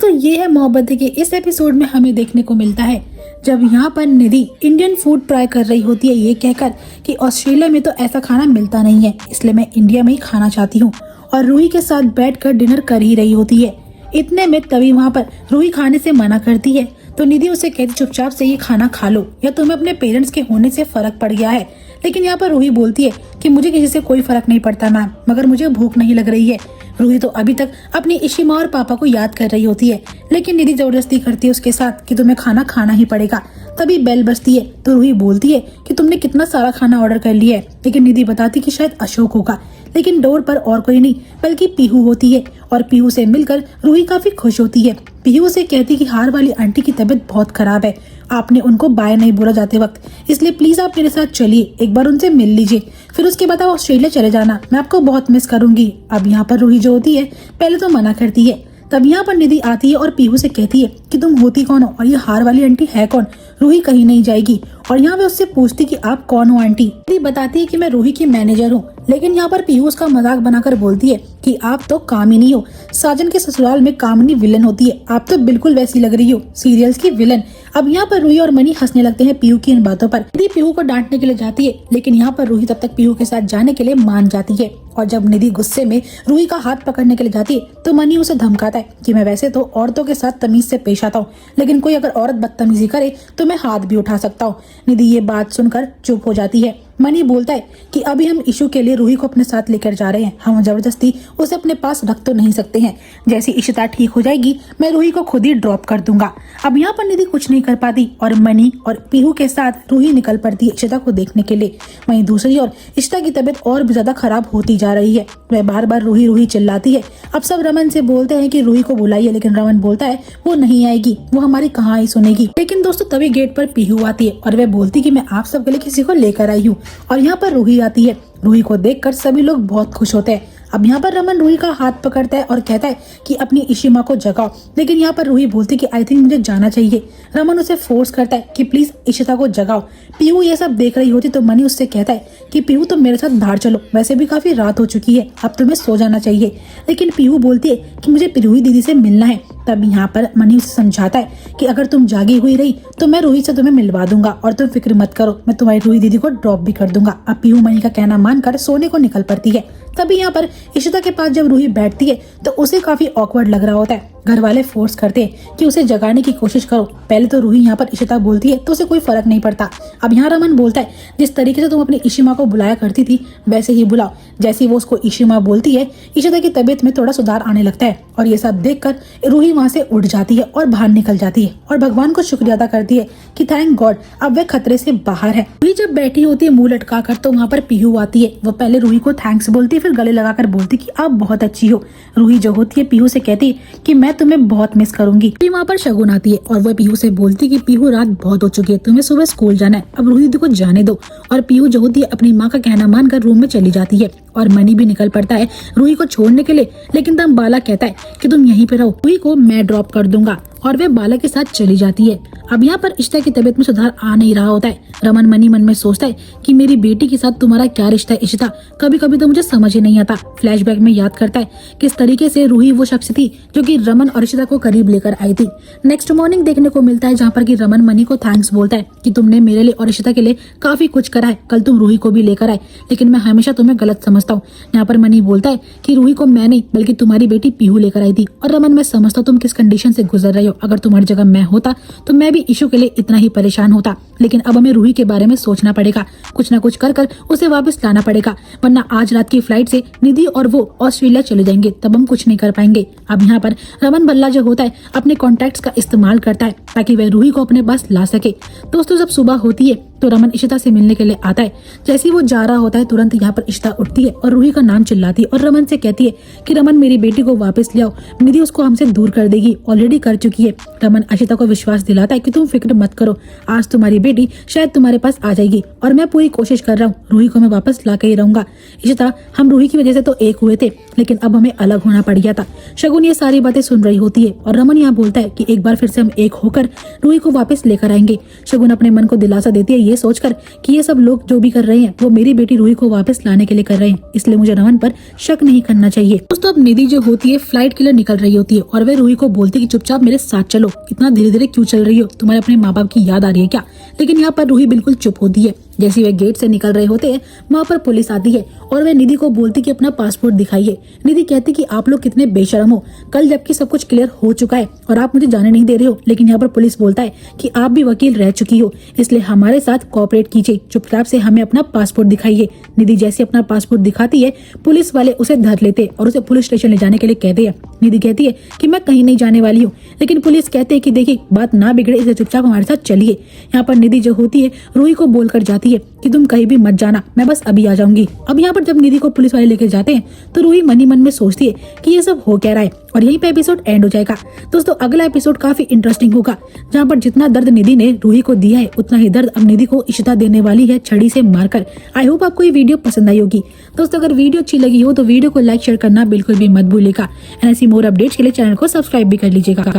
दोस्तों ये है मोहब्बत के इस एपिसोड में हमें देखने को मिलता है जब यहाँ पर निधि इंडियन फूड ट्राई कर रही होती है ये कहकर कि ऑस्ट्रेलिया में तो ऐसा खाना मिलता नहीं है, इसलिए मैं इंडिया में ही खाना चाहती हूँ, और रूही के साथ बैठकर डिनर कर ही रही होती है। इतने में तभी वहाँ पर रूही खाने से मना करती है तो निधि उसे कहती चुपचाप से ये खाना खा लो या तुम्हें अपने पेरेंट्स के होने से फर्क पड़ गया है। लेकिन यहाँ पर रूही बोलती है कि मुझे किसी से कोई फर्क नहीं पड़ता मैम, मगर मुझे भूख नहीं लग रही है। रूही तो अभी तक अपनी इशिमा और पापा को याद कर रही होती है, लेकिन निधि जबरदस्ती करती है उसके साथ कि तुम्हें खाना खाना ही पड़ेगा। तभी बेल बजती है तो रूही बोलती है कि तुमने कितना सारा खाना ऑर्डर कर लिया है, लेकिन निधि बताती कि शायद अशोक होगा। लेकिन डोर पर और कोई नहीं बल्कि पीहू होती है और पीहू से मिलकर रूही काफी खुश होती है। पीहू से कहती कि हार वाली आंटी की तबीयत बहुत खराब है, आपने उनको बाय नहीं बोला जाते वक्त, इसलिए प्लीज आप मेरे साथ चलिए, एक बार उनसे मिल लीजिए, फिर उसके बाद आप ऑस्ट्रेलिया चले जाना, मैं आपको बहुत मिस करूंगी। अब यहाँ पर रूही जो होती है पहले तो मना करती है, तब यहाँ पर निधि आती है और पीहू से कहती है कि तुम होती कौन हो और ये हार वाली आंटी है कौन। रूही कहीं नहीं जाएगी और यहाँ पे उससे पूछती कि आप कौन हो आंटी। निधि बताती है कि मैं रूही की मैनेजर हूँ, लेकिन यहाँ पर पीहू उसका मजाक बनाकर बोलती है कि आप तो कामिनी हो, साजन के ससुराल में कामिनी विलन होती है, आप तो बिल्कुल वैसी लग रही हो सीरियल्स की विलन। अब यहाँ पर रूही और मनी हंसने लगते हैं पीहू की इन बातों पर। निधि पीहू को डांटने के लिए जाती है, लेकिन यहाँ पर रूही तब तक पीहू के साथ जाने के लिए मान जाती है। और जब निधि गुस्से में रूही का हाथ पकड़ने के लिए जाती है तो मनी उसे धमकाता है कि मैं वैसे तो औरतों के साथ तमीज से पेश आता हूँ, लेकिन कोई अगर औरत बदतमीजी करे तो मैं हाथ भी उठा सकता हूँ। निधि ये बात सुनकर चुप हो जाती है। मनी बोलता है कि अभी हम इशू के लिए रूही को अपने साथ लेकर जा रहे हैं, हम जबरदस्ती उसे अपने पास रख तो नहीं सकते हैं, जैसी इशिता ठीक हो जाएगी मैं रूही को खुद ही ड्रॉप कर दूंगा। अब यहाँ पर निधि कुछ नहीं कर पाती और मनी और पीहू के साथ रूही निकल पड़ती है इशिता को देखने के लिए। वहीं दूसरी ओर इशिता की तबीयत और भी ज्यादा खराब होती जा रही है, वह बार बार रूही रूही चिल्लाती है। अब सब रमन से बोलते हैं कि रूही को बुलाइए, लेकिन रमन बोलता है वो नहीं आएगी, वो हमारी कहाँ ही सुनेगी। लेकिन दोस्तों तभी गेट पर पीहू आती है और वह बोलती कि मैं आप सबके लिए किसी को लेकर आई हूँ, और यहाँ पर रूही आती है। रूही को देखकर सभी लोग बहुत खुश होते हैं। अब यहाँ पर रमन रूही का हाथ पकड़ता है और कहता है कि अपनी इशिमा को जगाओ, लेकिन यहाँ पर रूही बोलती कि आई थिंक मुझे जाना चाहिए। रमन उसे फोर्स करता है कि प्लीज इशिता को जगाओ। पीहू ये सब देख रही होती तो मनी उससे कहता है कि पीहू तुम मेरे साथ बाहर चलो, वैसे भी काफी रात हो चुकी है, अब तुम्हें सो जाना चाहिए। लेकिन पीहू बोलती है कि मुझे रूही दीदी से मिलना है। तब यहाँ पर मनी उसे समझाता है कि अगर तुम जागी हुई रही तो मैं रूही से तुम्हें मिलवा दूंगा और तुम फिक्र मत करो, मैं तुम्हारी रूही दीदी को ड्रॉप भी कर दूंगा। अब पीहू मनी का कहना मानकर सोने को निकल पड़ती है। तभी यहाँ पर इशिता के पास जब रूही बैठती है तो उसे काफी ऑकवर्ड लग रहा होता है। घर वाले फोर्स करते हैं कि उसे जगाने की कोशिश करो। पहले तो रूही यहाँ पर इशिता बोलती है तो उसे कोई फर्क नहीं पड़ता। अब यहाँ रमन बोलता है जिस तरीके से तुम अपनी इशिमा को बुलाया करती थी वैसे ही बुलाओ। जैसे ही वो उसको इशिमा बोलती है इशिता की तबीयत में थोड़ा सुधार आने लगता है, और ये सब देखकर रूही वहाँ से उठ जाती है और बाहर निकल जाती है और भगवान को शुक्रिया अदा करती है कि थैंक गॉड अब वह खतरे से बाहर है। रूही जब बैठी होती है मुंह लटका कर तो वहाँ पर पीहू आती है। वो पहले रूही को थैंक्स बोलती है, फिर गले लगाकर बोलती कि आप बहुत अच्छी हो। रूही जो होती है पीहू से कहती है कि मैं तुम्हें बहुत मिस करूंगी। फिर वहाँ पर शगुन आती है और वह पीहू से बोलती कि पीहू रात बहुत हो चुकी है, तुम्हें सुबह स्कूल जाना है, अब रूही दीदी को जाने दो। और पीहू जो होती है अपनी माँ का कहना मानकर रूम में चली जाती है और मनी भी निकल पड़ता है रूही को छोड़ने के लिए, लेकिन तब बाला कहता है कि तुम यहीं पे रहो, रूही को मैं ड्रॉप कर दूंगा, और वे बाला के साथ चली जाती है। अब यहाँ पर इशिता की तबीयत में सुधार आ नहीं रहा होता है। रमन मनी मन में सोचता है कि मेरी बेटी के साथ तुम्हारा क्या रिश्ता है इशिता, कभी कभी तो मुझे समझ ही नहीं आता। फ्लैशबैक में याद करता है किस तरीके से रूही वो शख्स थी जो कि रमन और इशिता को करीब लेकर आई थी। नेक्स्ट मॉर्निंग देखने को मिलता है जहाँ पर कि रमन मनी को थैंक्स बोलता है कि तुमने मेरे लिए और इशिता के लिए काफी कुछ करा है, कल तुम रूही को भी लेकर आए, लेकिन मैं हमेशा तुम्हें गलत समझता हूँ। यहाँ पर मनी बोलता है कि रूही को मैं नहीं बल्कि तुम्हारी बेटी पीहू लेकर आई थी, और रमन मैं समझता हूँ तुम किस कंडीशन से गुजर रहे हो, अगर तुम्हारी जगह मैं होता तो मैं भी इशू के लिए इतना ही परेशान होता, लेकिन अब हमें रूही के बारे में सोचना पड़ेगा, कुछ ना कुछ कर कर उसे वापस लाना पड़ेगा, वरना आज रात की फ्लाइट से निधि और वो ऑस्ट्रेलिया चले जाएंगे, तब हम कुछ नहीं कर पाएंगे। अब यहाँ पर रमन भल्ला जो होता है अपने कॉन्टैक्ट्स का इस्तेमाल करता है ताकि वह रूही को अपने पास ला सके। दोस्तों जब सुबह होती है तो रमन इशिता से मिलने के लिए आता है। जैसे ही वो जा रहा होता है तुरंत यहाँ पर इशिता उठती है और रूही का नाम चिल्लाती है और रमन से कहती है कि रमन मेरी बेटी को वापस ले आओ, निधि उसको हमसे दूर कर देगी, ऑलरेडी कर चुकी है। रमन इशिता को विश्वास दिलाता है कि तुम फिक्र मत करो, आज तुम्हारी बेटी शायद तुम्हारे पास आ जाएगी और मैं पूरी कोशिश कर रहा हूँ रूही को मैं वापस ला के ही रहूंगा। इशिता, हम रूही की वजह से तो एक हुए थे, लेकिन अब हमें अलग होना पड़ गया था। शगुन ये सारी बातें सुन रही होती है और रमन यहाँ बोलता है कि एक बार फिर से हम एक होकर रूही को वापस लेकर आएंगे। शगुन अपने मन को दिलासा देती है ये सोचकर कि ये सब लोग जो भी कर रहे हैं वो मेरी बेटी रूही को वापस लाने के लिए कर रहे हैं, इसलिए मुझे रमन पर शक नहीं करना चाहिए। दोस्तों, अब निधि जो होती है फ्लाइट के लिए निकल रही होती है और वह रूही को बोलती है कि चुपचाप मेरे साथ चलो, इतना धीरे धीरे क्यों चल रही हो, तुम्हारे अपने माँ बाप की याद आ रही है क्या? लेकिन यहाँ पर रूही बिल्कुल चुप होती है। जैसे वे गेट से निकल रहे होते हैं वहाँ पर पुलिस आती है और वह निधि को बोलती कि अपना पासपोर्ट दिखाइए। निधि कहती कि आप लोग कितने बेशरम हो, कल जबकि सब कुछ क्लियर हो चुका है और आप मुझे जाने नहीं दे रहे हो। लेकिन यहाँ पर पुलिस बोलता है कि आप भी वकील रह चुकी हो, इसलिए हमारे साथ कोऑपरेट कीजिए, चुपचाप से हमें अपना पासपोर्ट दिखाइए। निधि जैसे अपना पासपोर्ट दिखाती है पुलिस वाले उसे धर लेते और उसे पुलिस स्टेशन ले जाने के लिए कहते हैं। निधि कहती है कि मैं कहीं नहीं जाने वाली हूँ, लेकिन पुलिस कहते हैं कि देखिए बात ना बिगड़े, इसे चुपचाप हमारे साथ चलिए। यहाँ पर निधि जो होती है रूही को बोलकर जाती है कि तुम कहीं भी मत जाना, मैं बस अभी आ जाऊंगी। अब यहाँ पर जब निधि को पुलिस वाले लेके जाते हैं तो रूही मन ही मन में सोचती है कि ये सब हो क्या रहा है और यहीं पे एपिसोड एंड हो जाएगा। दोस्तों, अगला एपिसोड काफी इंटरेस्टिंग होगा, जहाँ पर जितना दर्द निधि ने रूही को दिया है उतना ही दर्द अब निधि को इशिता देने वाली है छड़ी से मारकर। आई होप आपको ये वीडियो पसंद आई होगी। दोस्तों, अगर वीडियो अच्छी लगी हो तो वीडियो को लाइक शेयर करना बिल्कुल भी मत भूलिएगा। ऐसी मोर अपडेट्स के लिए चैनल को सब्सक्राइब भी कर लीजिएगा।